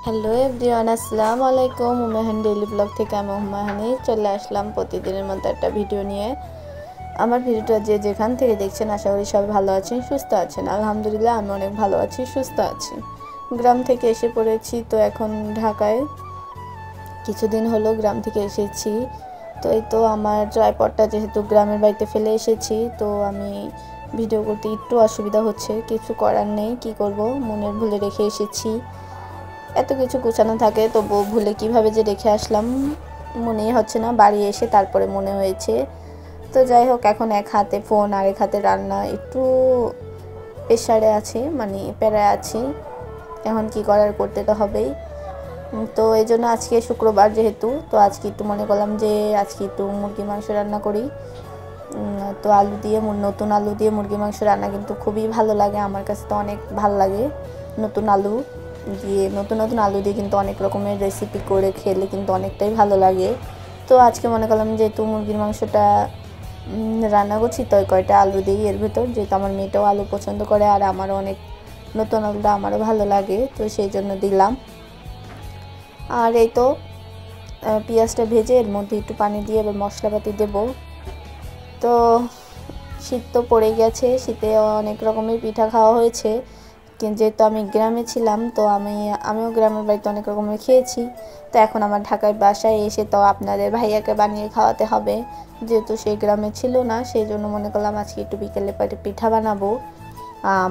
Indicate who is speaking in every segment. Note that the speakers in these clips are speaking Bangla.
Speaker 1: হ্যালো এভরিওয়ান, আসসালামু আলাইকুম। উমেহান ডেইলি ব্লগ থেকে আমি উমেহানি চলে আসলাম প্রতিদিনের মতো একটা ভিডিও নিয়ে। আমার ভিডিওটা যে যেখান থেকে দেখছেন আশা করি সবাই ভালো আছেন, সুস্থ আছেন। আলহামদুলিল্লাহ আমি অনেক ভালো আছি, সুস্থ আছি। গ্রাম থেকে এসে পড়েছি, তো এখন ঢাকায় কিছুদিন হলো গ্রাম থেকে এসেছি। তো এই তো আমার ট্রাইপডটা যেহেতু গ্রামের বাড়িতে ফেলে এসেছি, তো আমি ভিডিও করতে একটু অসুবিধা হচ্ছে, কিছু করার নেই, কি করব, মনের ভুলে রেখে এসেছি। এত কিছু গোছানো থাকে, তবু ভুলে কিভাবে যে রেখে আসলাম মনেই হচ্ছে না। বাড়ি এসে তারপরে মনে হয়েছে। তো যাই হোক, এখন এক হাতে ফোন আর এক হাতে রান্না, একটু প্রেশারে আছি, মানে প্যারায় আছি। এখন কি করার, করতে তো হবেই। তো এই জন্য আজকে শুক্রবার যেহেতু, তো আজকে একটু মনে করলাম যে আজকে একটু মুরগি মাংস রান্না করি। তো আলু দিয়ে, নতুন আলু দিয়ে মুরগি মাংস রান্না কিন্তু খুবই ভালো লাগে, আমার কাছে তো অনেক ভালো লাগে। নতুন আলু দিয়ে কিন্তু অনেক রকমের রেসিপি করে খেলে কিন্তু অনেকটাই ভালো লাগে। তো আজকে মনে করলাম যেহেতু মুরগির মাংসটা রান্না করছি, তো কয়টা আলু দিই এর ভেতর, যেহেতু আমার মেয়েটাও আলু পছন্দ করে আর আমারও অনেক, নতুন আলুটা আমারও ভালো লাগে, তো সেই জন্য দিলাম। আর এই তো পেঁয়াজটা ভেজে এর মধ্যে একটু পানি দিয়ে এবার মশলাপাতি দেব। তো শীত তো পড়ে গেছে, শীতে অনেক রকমের পিঠা খাওয়া হয়েছে, কিন্তু যেহেতু আমি গ্রামে ছিলাম, তো আমিও গ্রামের বাড়িতে অনেক রকমের খেয়েছি। তো এখন আমার ঢাকায় বাসায় এসে তো আপনাদের ভাইয়াকে বানিয়ে খাওয়াতে হবে, যেহেতু সেই গ্রামে ছিল না, সেই জন্য মনে করলাম আজকে একটু বিকেলে পিঠা বানাবো,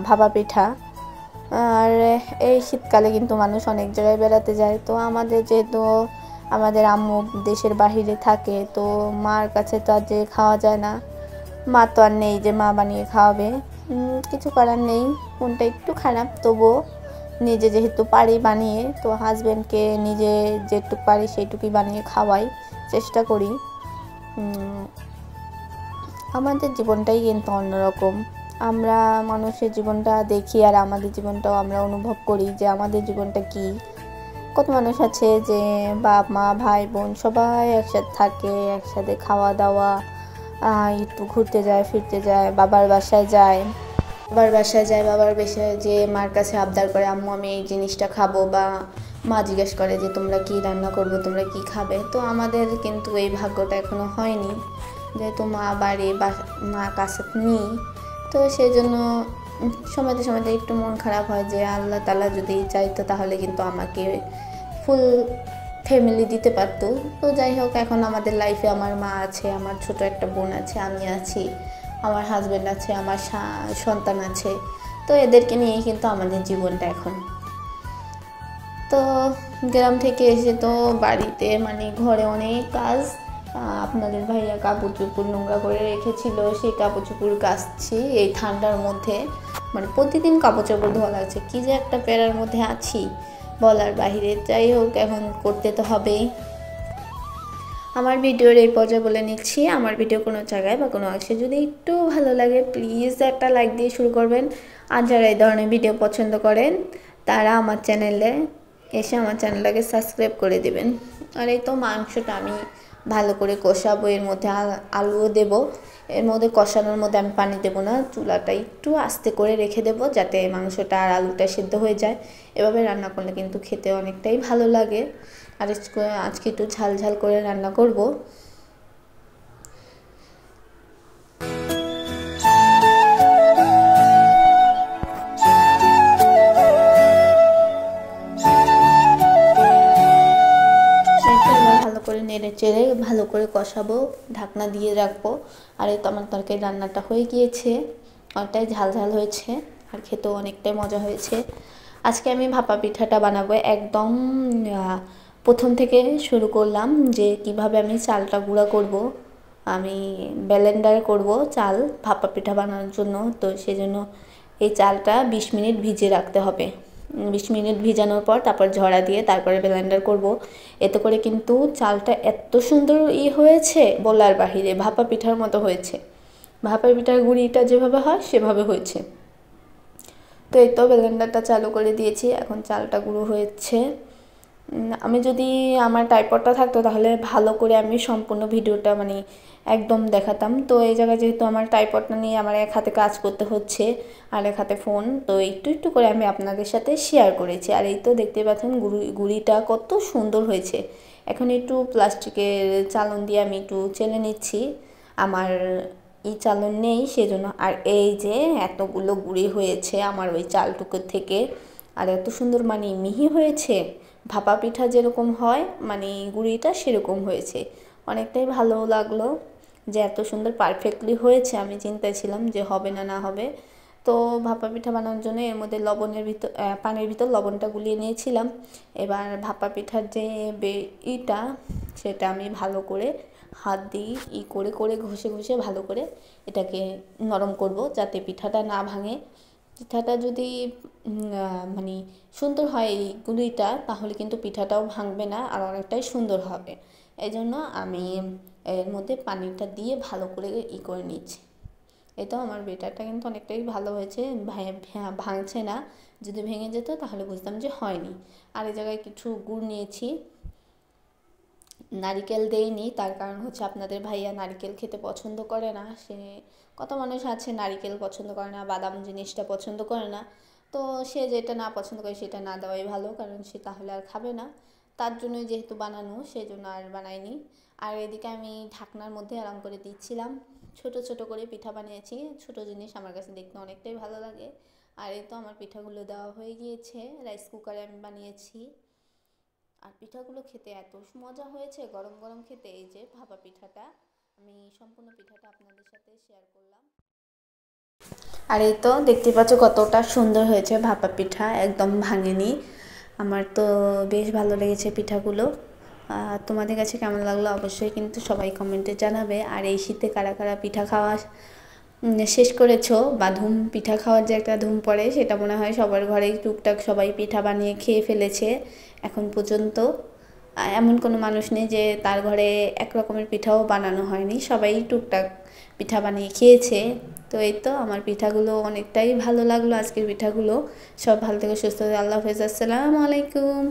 Speaker 1: ভাপা পিঠা। আর এই শীতকালে কিন্তু মানুষ অনেক জায়গায় বেড়াতে যায়, তো আমাদের যেহেতু আমাদের আম্মু দেশের বাহিরে থাকে, তো মার কাছে তো আর যে খাওয়া যায় না, মা তো আর নেই যে মা বানিয়ে খাওয়াবে, কিছু করার নেই। মনটা একটু খারাপ, তবুও নিজে যেহেতু পারি বানিয়ে, তো হাজব্যান্ডকে নিজে যেটুকু পারি সেইটুকুই বানিয়ে খাওয়াই, চেষ্টা করি। আমাদের জীবনটাই কিন্তু অন্যরকম। আমরা মানুষের জীবনটা দেখি আর আমাদের জীবনটাও আমরা অনুভব করি যে আমাদের জীবনটা কি। কত মানুষ আছে যে বাপ মা ভাই বোন সবাই একসাথে থাকে, একসাথে খাওয়া দাওয়া, একটু ঘুরতে যায়, ফিরতে যায়, বাবার বাসায় যায়, বাবার বাসায় যে মার কাছে আবদার করে আম্মু আমি এই জিনিসটা খাবো, বা মা জিজ্ঞেস করে যে তোমরা কি রান্না করবো, তোমরা কি খাবে। তো আমাদের কিন্তু এই ভাগ্যটা এখনো হয়নি, যেহেতু মা কাছে নেই। তো সেই জন্য সময়তে একটু মন খারাপ হয় যে আল্লাহ তাআলা যদি চাইতো তাহলে কিন্তু আমাকে ফুল ফ্যামিলি দিতে পারতো। তো যাই হোক, এখন আমাদের লাইফে আমার মা আছে, আমার ছোট একটা বোন আছে, আমি আছি, আমার হাজব্যান্ড আছে, আমার সন্তান আছে। তো এদেরকে নিয়েই কিন্তু আমাদের জীবনটা এখন। তো গ্রাম থেকে এসে তো বাড়িতে মানে ঘরে অনেক কাজ। আপনাদের ভাইয়া কাপড় চোপড় নোংরা করে রেখেছিল, সেই কাপড় চোপড় কাচছি এই ঠান্ডার মধ্যে। মানে প্রতিদিন কাপড় চোপড় ধোয়া লাগছে, কী যে একটা প্যারার মধ্যে আছি বলার বাহিরে। যাই হোক, এখন করতে তো হবেই। আমার ভিডিওর এই পর্যায়ে বলে নিচ্ছি, আমার ভিডিও কোনো জায়গায় বা কোনো অংশে যদি একটু ভালো লাগে প্লিজ একটা লাইক দিয়ে শুরু করবেন। আর যারা এই ধরনের ভিডিও পছন্দ করেন তারা আমার চ্যানেলে এসে আমার চ্যানেলটাকে সাবস্ক্রাইব করে দেবেন। আর এই তো মাংসটা আমি ভালো করে কষাবো, এর মধ্যে আলুও দেবো। এর মধ্যে কষানোর মধ্যে আমি পানি দেবো না, চুলাটা একটু আস্তে করে রেখে দেবো যাতে মাংসটা আর আলুটা সিদ্ধ হয়ে যায়। এভাবে রান্না করলে কিন্তু খেতে অনেকটাই ভালো লাগে। আর আজকে একটু ঝাল ঝাল করে রান্না করব। ভালো করে নেড়ে চেড়ে ভালো করে কষাবো, ঢাকনা দিয়ে রাখবো। আর এই তো আমার তরকারি রান্নাটা হয়ে গিয়েছে, অনেকটাই ঝাল ঝাল হয়েছে আর খেতেও অনেকটাই মজা হয়েছে। আজকে আমি ভাপা পিঠাটা বানাবো, একদম প্রথম থেকে শুরু করলাম যে কিভাবে আমি চালটা গুঁড়া করব। আমি ব্লেন্ডার করব চাল ভাপা পিঠা বানানোর জন্য, তো সেই জন্য এই চালটা 20 মিনিট ভিজিয়ে রাখতে হবে। 20 মিনিট ভিজানোর পর তারপর ঝরা দিয়ে তারপরে ব্লেন্ডার করব। এতে করে কিন্তু চালটা এত সুন্দর হয়েছে বলার বাহিরে, ভাপা পিঠার মতো হয়েছে। ভাপা পিঠার গুঁড়িটা যেভাবে হয় সেভাবে হয়েছে। তো এই তো ব্লেন্ডারটা চালু করে দিয়েছি, এখন চালটা গুঁড়ো হয়েছে। আমি যদি আমার ট্রাইপডটা থাকতো তাহলে ভালো করে আমি সম্পূর্ণ ভিডিওটা মানে একদম দেখাতাম। তো এই জায়গায় যেহেতু আমার ট্রাইপডটা নিয়ে আমার এক হাতে কাজ করতে হচ্ছে আর এক হাতে ফোন, তো একটু একটু করে আমি আপনাদের সাথে শেয়ার করেছি। আর এই তো দেখতে পাচ্ছেন গুড়িটা কত সুন্দর হয়েছে। এখন একটু প্লাস্টিকের চালন দিয়ে আমি একটু চেলে নিচ্ছি, আমার চালন নেই সেজন্য। আর এই যে এতগুলো গুড়ি হয়েছে আমার ওই চালটুকুর থেকে, আর এত সুন্দর মানে মিহি হয়েছে, ভাপা পিঠা যেরকম হয় মানে গুড়িটা সেরকম হয়েছে। অনেকটাই ভালো লাগলো যে এত সুন্দর পারফেক্টলি হয়েছে। আমি চিন্তায় ছিলাম যে হবে না না হবে। তো ভাপা পিঠা বানানোর জন্য এর মধ্যে লবণের ভিতর পানির ভিতর লবণটা গুলিয়ে নিয়েছিলাম। এবার ভাপা পিঠার যে ইটা সেটা আমি ভালো করে হাত দিয়ে করে করে ঘষে ঘষে ভালো করে এটাকে নরম করব, যাতে পিঠাটা না ভাঙে। পিঠাটা যদি মানে সুন্দর হয় এই গুলিটা, তাহলে কিন্তু পিঠাটাও ভাঙবে না আর অনেকটাই সুন্দর হবে। এই জন্য আমি এর মধ্যে পানিটা দিয়ে ভালো করে করে নিচ্ছি। এই তো আমার বেটারটা কিন্তু অনেকটাই ভালো হয়েছে, ভাঙছে না। যদি ভেঙে যেত তাহলে বুঝতাম যে হয়নি। আর এই জায়গায় কিছু গুড় নিয়েছি, নারিকেল দেইনি, তার কারণ হচ্ছে আপনাদের ভাইয়া নারিকেল খেতে পছন্দ করে না। সে কত মানুষ আছে নারিকেল পছন্দ করে না, বাদাম জিনিসটা পছন্দ করে না। তো সে যেটা না পছন্দ করে সেটা না দেওয়াই ভালো, কারণ সে তাহলে আর খাবে না। তার জন্যই যেহেতু বানানো, সেই জন্য আর বানাইনি। আর এদিকে আমি ঢাকনার মধ্যে আরাম করে দিচ্ছিলাম। ছোট ছোট করে পিঠা বানিয়েছি, ছোট জিনিস আমার কাছে দেখতে অনেকটাই ভালো লাগে। আর এই তো আমার পিঠাগুলো দেওয়া হয়ে গিয়েছে, রাইস কুকারে আমি বানিয়েছি। আর পিঠাগুলো খেতে এত মজা হয়েছে গরম গরম খেতে। এই যে ভাপা পিঠাটা, আমি সম্পূর্ণ পিঠাটা আপনাদের সাথে শেয়ার করলাম। আর এই তো দেখতে পাচ্ছ কতটা সুন্দর হয়েছে ভাপা পিঠা, একদম ভাঙেনি। আমার তো বেশ ভালো লেগেছে পিঠাগুলো। তোমাদের কাছে কেমন লাগলো অবশ্যই কিন্তু সবাই কমেন্টে জানাবে। আর এই শীতে কারা কারা পিঠা খাওয়া শেষ করেছো, বা ধুম পিঠা খাওয়ার যে একটা ধুম পড়ে, সেটা মনে হয় সবার ঘরেই টুকটাক সবাই পিঠা বানিয়ে খেয়ে ফেলেছে এখন পর্যন্ত। এমন কোনো মানুষ নেই যে তার ঘরে এক রকমের পিঠাও বানানো হয়নি, সবাই টুকটাক পিঠা বানিয়ে খেয়েছে। তো এই তো আমার পিঠাগুলো অনেকটাই ভালো লাগলো আজকের পিঠাগুলো। সব ভালো থেকে সুস্থ, আল্লাহ হাফেজ, আসসালামু আলাইকুম।